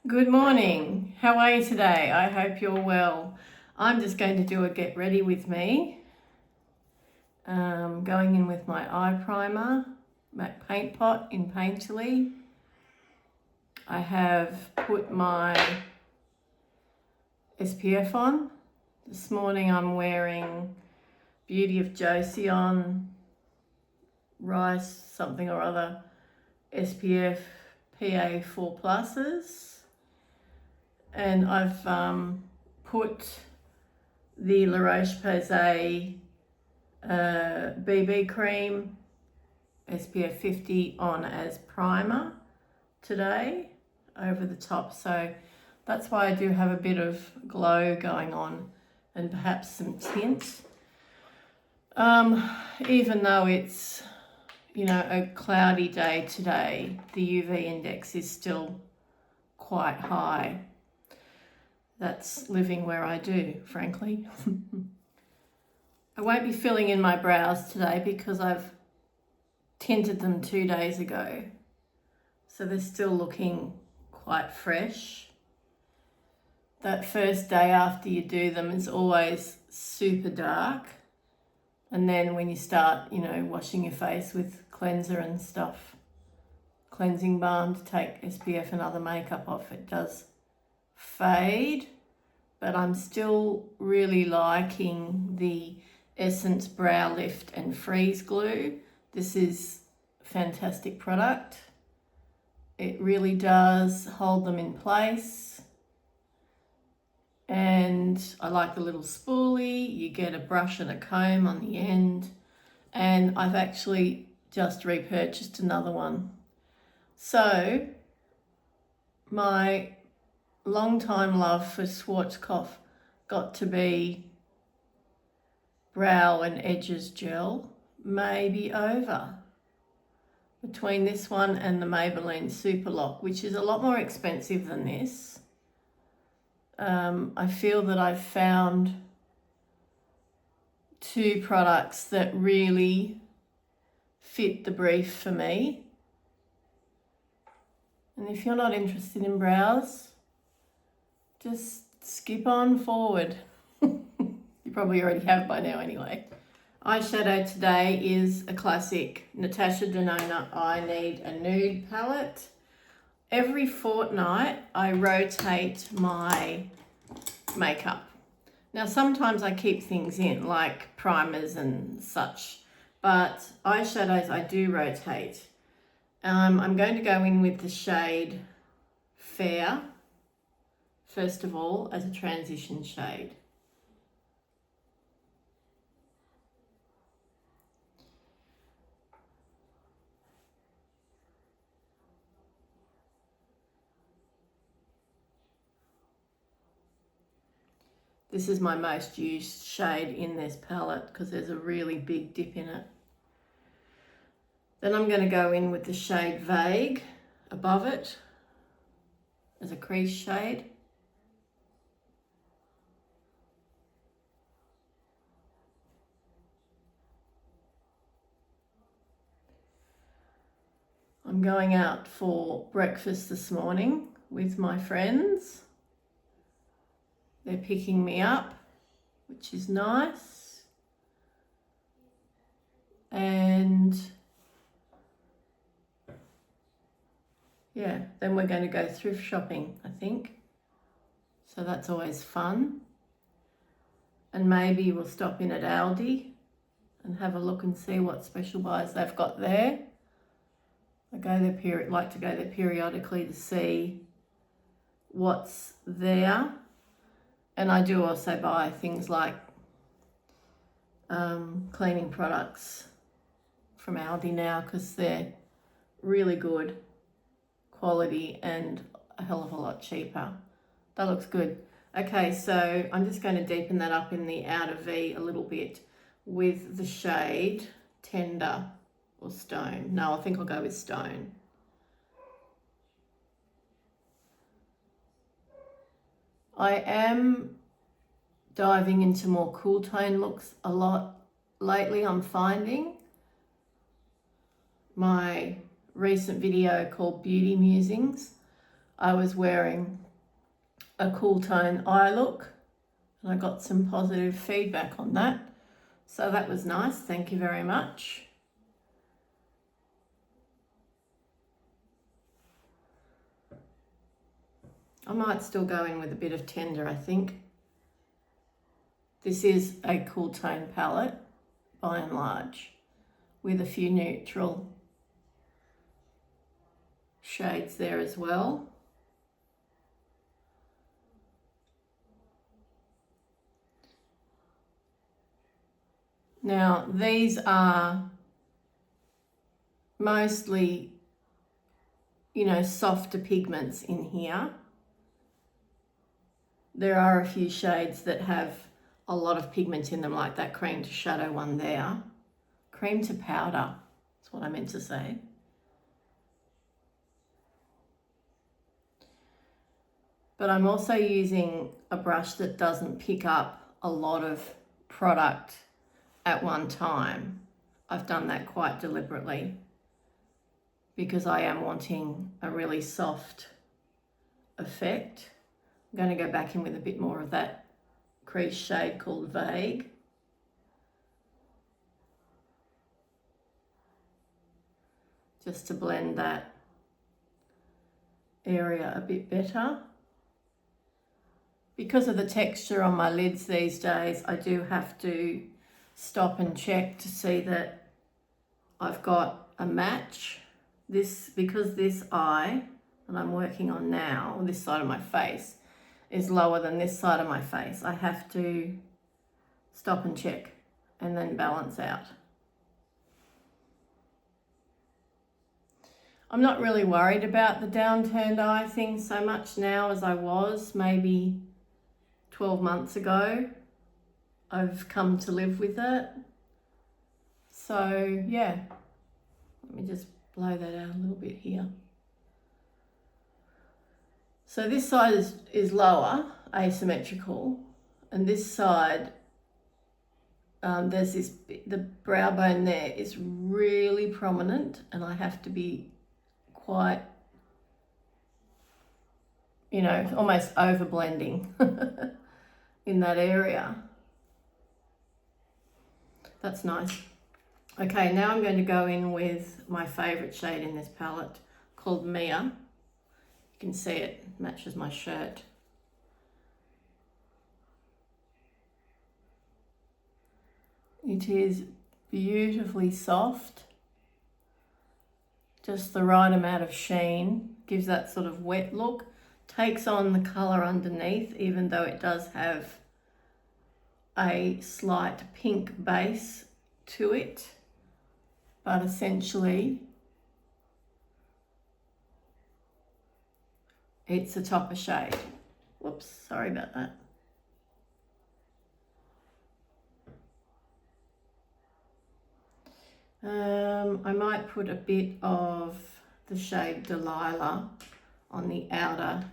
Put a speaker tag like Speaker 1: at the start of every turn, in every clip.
Speaker 1: Good morning. How are you today? I hope you're well. I'm just going to do a get ready with me. Going in with my eye primer, my paint pot in Painterly. I have put my SPF on. This morning I'm wearing Beauty of Josie on, Rice something or other, SPF PA 4 pluses. And I've put the La Roche-Posay BB cream SPF 50 on as primer today over the top. So that's why I do have a bit of glow going on and perhaps some tint. Even though it's, a cloudy day today, the UV index is still quite high. That's living where I do, frankly. I won't be filling in my brows today because I've tinted them 2 days ago. So they're still looking quite fresh. That first day after you do them is always super dark. And then when you start, washing your face with cleanser and stuff, cleansing balm to take SPF and other makeup off, it does fade. But I'm still really liking the Essence Brow Lift and Freeze Glue. This is a fantastic product. It really does hold them in place. And I like the little spoolie. You get a brush and a comb on the end. And I've actually just repurchased another one. So my long time love for Schwarzkopf got to be brow and edges gel may be over. Between this one and the Maybelline Super Lock, which is a lot more expensive than this, I feel that I've found two products that really fit the brief for me. And if you're not interested in brows, just skip on forward. You probably already have by now anyway. Eyeshadow today is a classic Natasha Denona I Need a Nude palette. Every fortnight I rotate my makeup. Now sometimes I keep things in like primers and such, but eyeshadows I do rotate. I'm going to go in with the shade Fair first of all as a transition shade. This is my most used shade in this palette because there's a really big dip in it. Then I'm going to go in with the shade Vague above it as a crease shade. I'm going out for breakfast this morning with my friends. They're picking me up, which is nice. And yeah, then we're going to go thrift shopping, I think. So that's always fun. And maybe we'll stop in at Aldi and have a look and see what special buys they've got there. I like to go there periodically to see what's there. And I do also buy things like cleaning products from Aldi now because they're really good quality and a hell of a lot cheaper. That looks good. Okay, so I'm just going to deepen that up in the outer V a little bit with the shade Tender or Stone. No, I think I'll go with Stone. I am diving into more cool tone looks a lot lately, I'm finding. My recent video called Beauty Musings, I was wearing a cool tone eye look, and I got some positive feedback on that. So that was nice, thank you very much. I might still go in with a bit of tender, I think. This is a cool tone palette, by and large, with a few neutral shades there as well. Now, these are mostly, you know, softer pigments in here. There are a few shades that have a lot of pigment in them, like that cream to shadow one there. Cream to powder, that's what I meant to say. But I'm also using a brush that doesn't pick up a lot of product at one time. I've done that quite deliberately because I am wanting a really soft effect. I'm going to go back in with a bit more of that crease shade called Vague. Just to blend that area a bit better. Because of the texture on my lids these days, I do have to stop and check to see that I've got a match. Because this eye that I'm working on now, this side of my face, is lower than this side of my face, I have to stop and check and then balance out. I'm not really worried about the downturned eye thing so much now as I was maybe 12 months ago. I've come to live with it. So yeah, let me just blow that out a little bit here. So this side is lower, asymmetrical, and this side, there's this, the brow bone there is really prominent, and I have to be quite, you know, almost over blending in that area. That's nice. Okay, now I'm going to go in with my favourite shade in this palette called Mia. You can see it matches my shirt. It is beautifully soft, just the right amount of sheen, gives that sort of wet look, takes on the colour underneath, even though it does have a slight pink base to it, but essentially it's a topper shade. Whoops, sorry about that. I might put a bit of the shade Delilah on the outer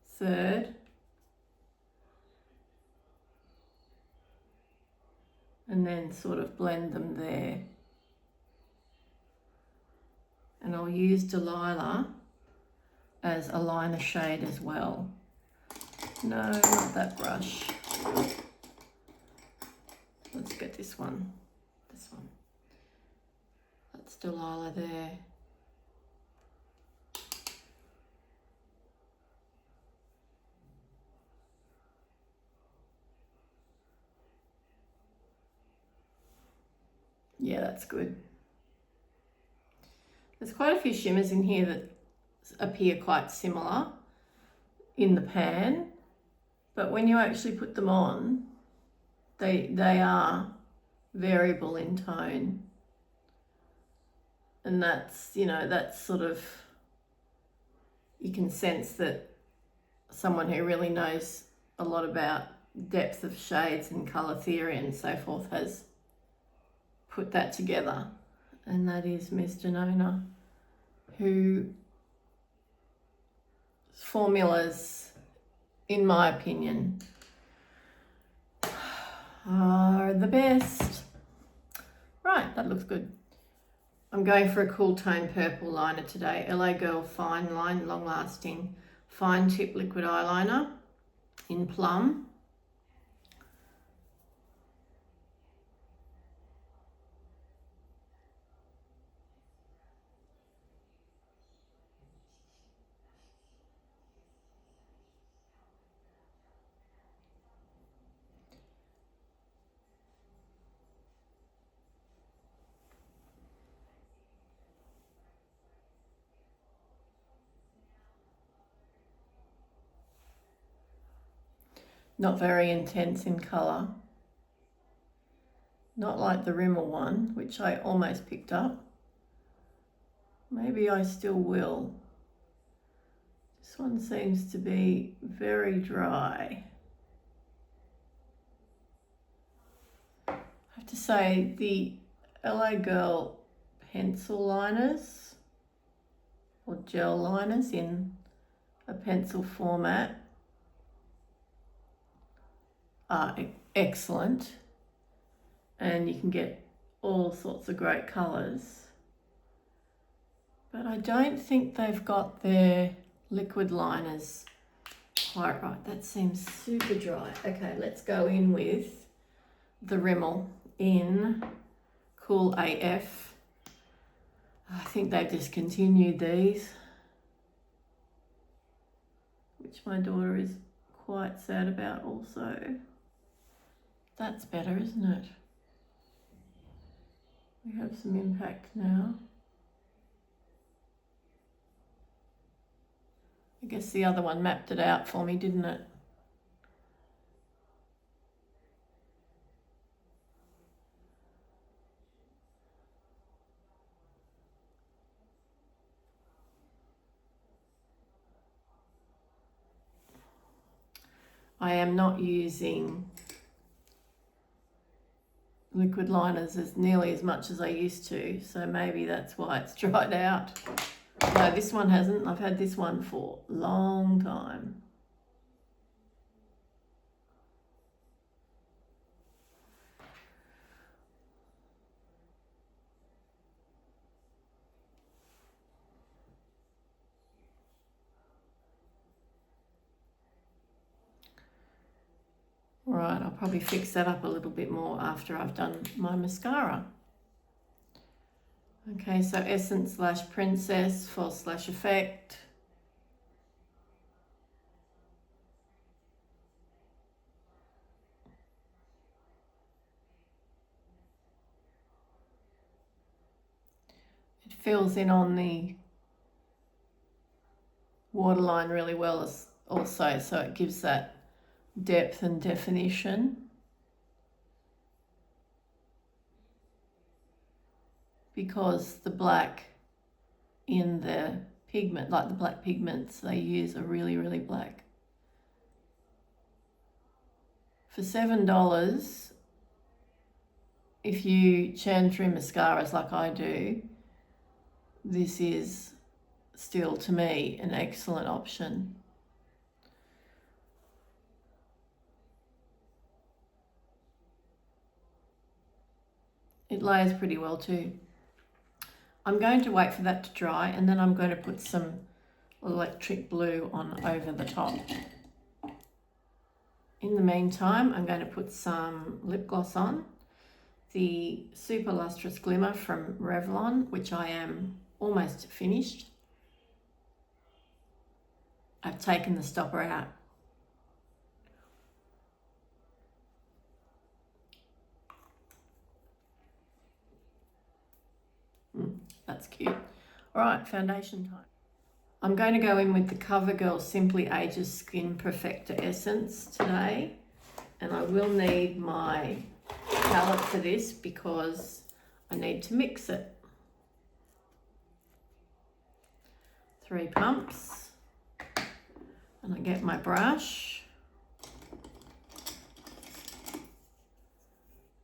Speaker 1: third. And then sort of blend them there. And I'll use Delilah as a liner shade as well. No, not that brush. Let's get this one. This one. That's Delilah there. Yeah, that's good. There's quite a few shimmers in here that appear quite similar in the pan, but when you actually put them on, they are variable in tone. And that's, you know, that's sort of, you can sense that someone who really knows a lot about depth of shades and colour theory and so forth has put that together. And that is Ms. Janona, who formulas, in my opinion, are the best. Right, that looks good. I'm going for a cool tone purple liner today. LA Girl Fine Line Long Lasting Fine Tip Liquid Eyeliner in Plum. Not very intense in colour. Not like the Rimmel one, which I almost picked up. Maybe I still will. This one seems to be very dry. I have to say the LA Girl pencil liners or gel liners in a pencil format are excellent, and you can get all sorts of great colours, but I don't think they've got their liquid liners quite right. That seems super dry. Okay, let's go in with the Rimmel in Cool AF. I think they've discontinued these, which my daughter is quite sad about also. That's better, isn't it? We have some impact now. I guess the other one mapped it out for me, didn't it? I am not using liquid liners as nearly as much as I used to, so maybe that's why it's dried out. No, this one hasn't. I've had this one for a long time. Right, I'll probably fix that up a little bit more after I've done my mascara. Okay, so Essence / Princess False / Effect. It fills in on the waterline really well also, so it gives that depth and definition. Because the black in the pigment, like the black pigments they use, are really, really black. For $7, if you churn through mascaras like I do, this is still, to me, an excellent option. It layers pretty well too. I'm going to wait for that to dry, and then I'm going to put some electric blue on over the top. In the meantime, I'm going to put some lip gloss on. The Super Lustrous Glimmer from Revlon, which I am almost finished. I've taken the stopper out. That's cute. All right, foundation time. I'm going to go in with the CoverGirl Simply Ages Skin Perfector Essence today. And I will need my palette for this because I need to mix it. 3 pumps. And I get my brush.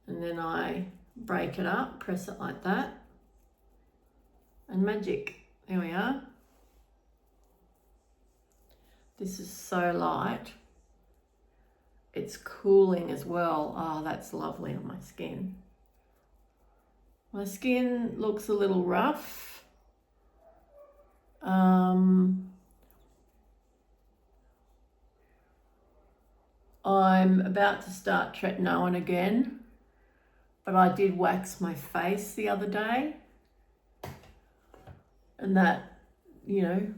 Speaker 1: And then I break it up, press it like that. And magic, there we are. This is so light. It's cooling as well. Oh, that's lovely on my skin. My skin looks a little rough. I'm about to start tretinoin again, but I did wax my face the other day, and that, you know,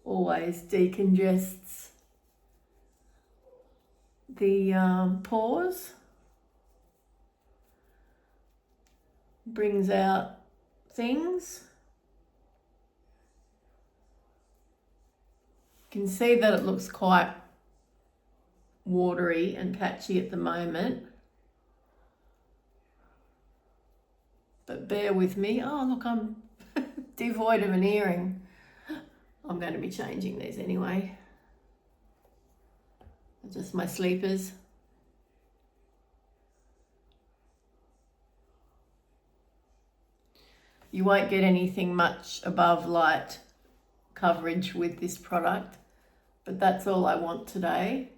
Speaker 1: always decongests the pores, brings out things. You can see that it looks quite watery and patchy at the moment, but bear with me. Oh look, I'm devoid of an earring. I'm going to be changing these anyway. Just my sleepers. You won't get anything much above light coverage with this product, but that's all I want today.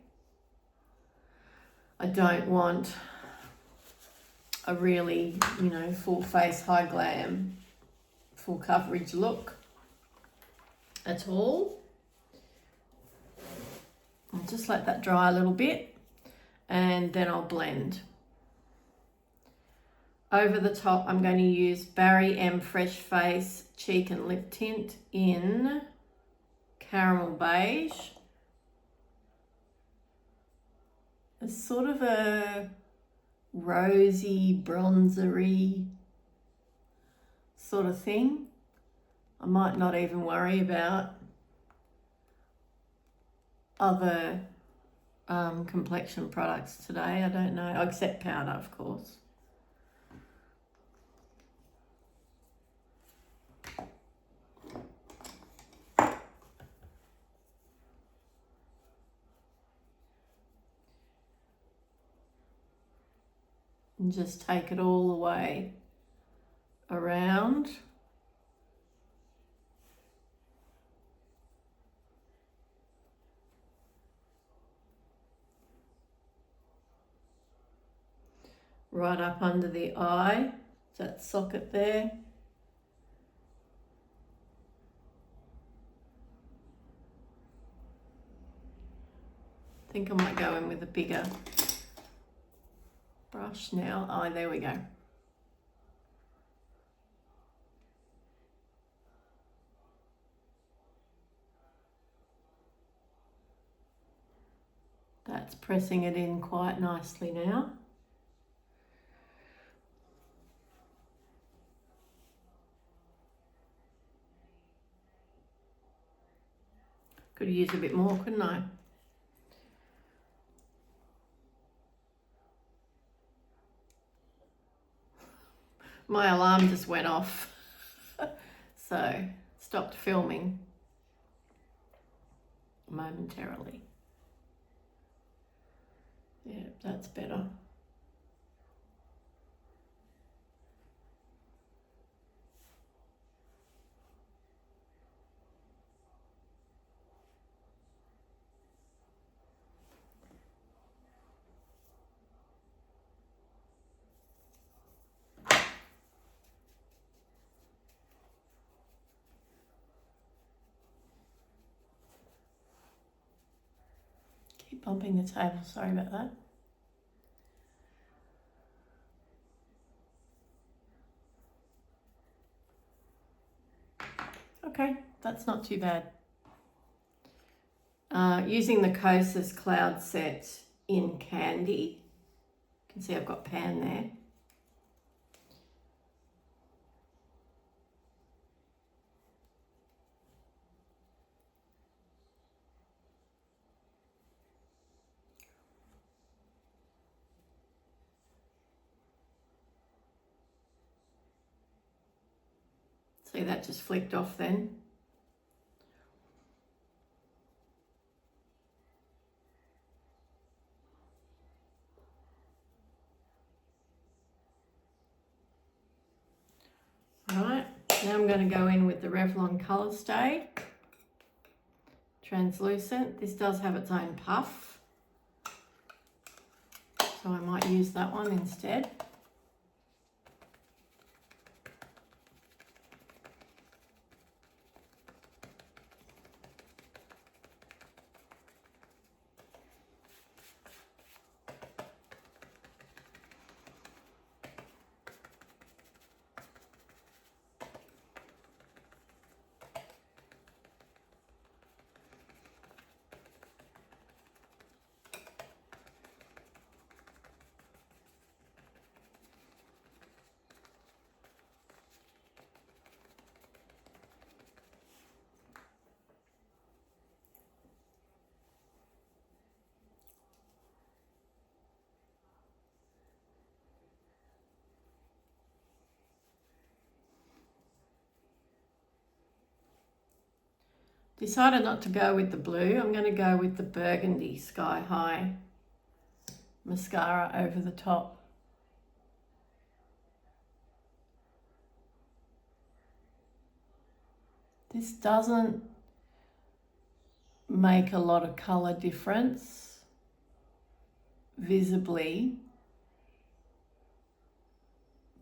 Speaker 1: I don't want a really, you know, full face, high glam, full coverage look at all. I'll just let that dry a little bit and then I'll blend. Over the top, I'm going to use Barry M Fresh Face Cheek and Lip Tint in Caramel Beige. It's sort of a rosy, bronzery sort of thing. I might not even worry about other complexion products today. I don't know, except powder, of course. And just take it all the way around. Right up under the eye, that socket there. I think I might go in with a bigger brush now. Oh, there we go. That's pressing it in quite nicely now. Could use a bit more, couldn't I? My alarm just went off, so stopped filming momentarily. Yeah, that's better. Keep bumping the table, sorry about that. Okay, that's not too bad. Using the Kosas Cloud Set in Candy. You can see I've got pan there. See, that just flicked off then. Right, now I'm going to go in with the Revlon Colour Stay. Translucent. This does have its own puff, so I might use that one instead. Decided not to go with the blue. I'm going to go with the burgundy Sky High mascara over the top. This doesn't make a lot of colour difference visibly,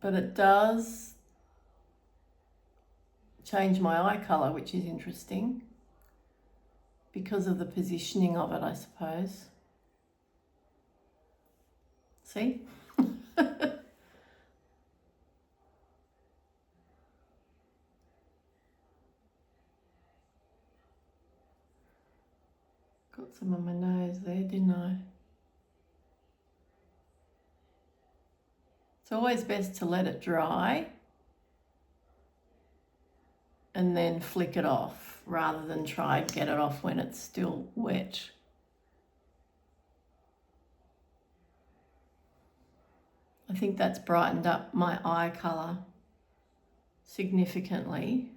Speaker 1: but it does change my eye colour, which is interesting because of the positioning of it, I suppose. See? Got some on my nose there, didn't I? It's always best to let it dry and then flick it off rather than try and get it off when it's still wet. I think that's brightened up my eye colour significantly.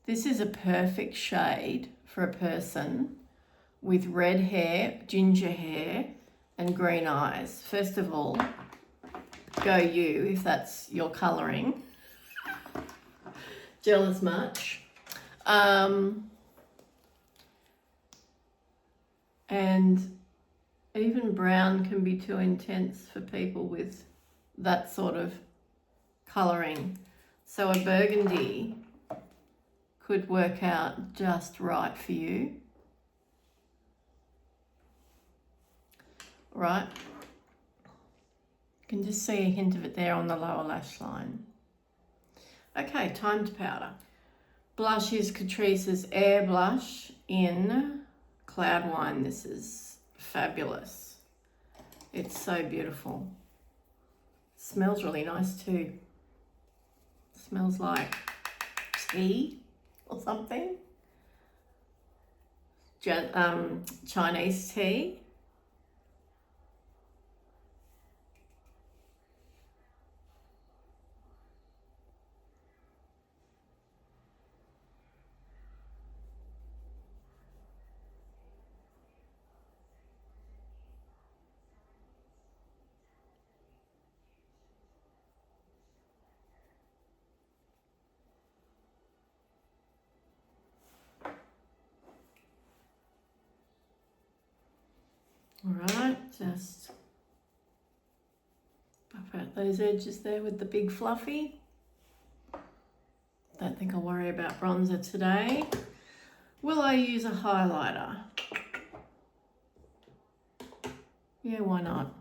Speaker 1: This is a perfect shade for a person with red hair, ginger hair, and green eyes. First of all, go you if that's your colouring. Jealous much. And even brown can be too intense for people with that sort of colouring. So a burgundy could work out just right for you. Right, you can just see a hint of it there on the lower lash line. Okay, timed powder. Blush is Catrice's Air Blush in Cloud Wine. This is fabulous. It's so beautiful. Smells really nice too. Smells like tea or something. Chinese tea. All right, just buff out those edges there with the big fluffy. Don't think I'll worry about bronzer today. Will I use a highlighter? Yeah, why not?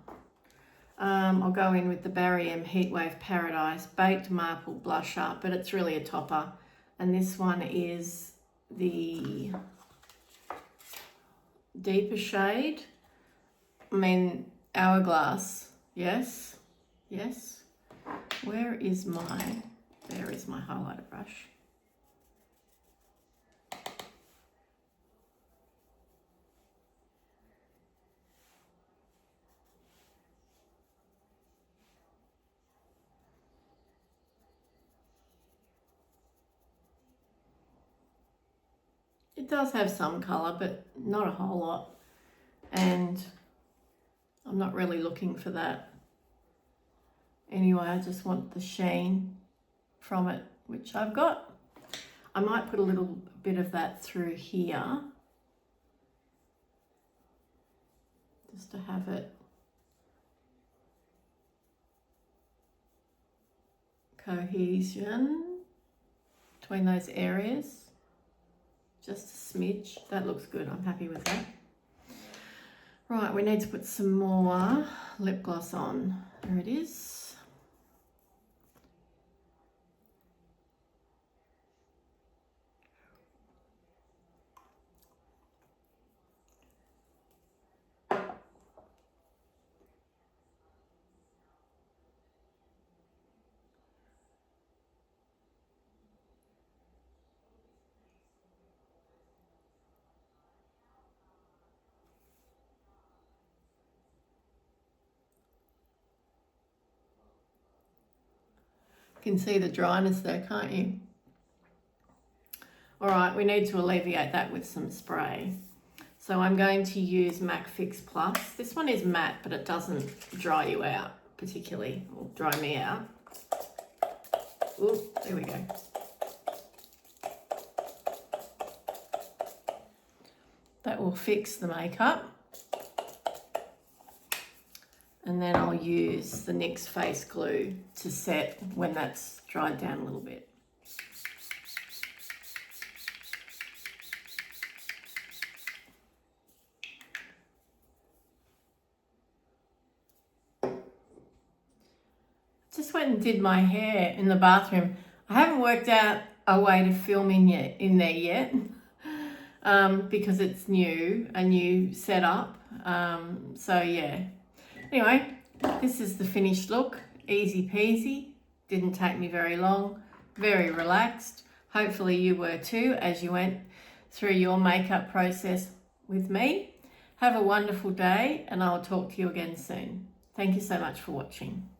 Speaker 1: I'll go in with the GRWM Heatwave Paradise Baked Marble Blusher, but it's really a topper. And this one is the deeper shade. I mean, Hourglass, yes, yes. Where is my, there is my highlighter brush. It does have some colour, but not a whole lot. And I'm not really looking for that. Anyway, I just want the sheen from it, which I've got. I might put a little bit of that through here, just to have it cohesion between those areas. Just a smidge. That looks good. I'm happy with that. Right, we need to put some more lip gloss on. There it is. You can see the dryness there, can't you? All right, we need to alleviate that with some spray. So I'm going to use MAC Fix Plus. This one is matte, but it doesn't dry you out particularly, or dry me out. Ooh, there we go. That will fix the makeup. And then I'll use the NYX face glue to set when that's dried down a little bit. Just went and did my hair in the bathroom. I haven't worked out a way to film in there yet because it's new, a new setup. So yeah. Anyway, this is the finished look. Easy peasy. Didn't take me very long. Very relaxed. Hopefully you were too as you went through your makeup process with me. Have a wonderful day and I'll talk to you again soon. Thank you so much for watching.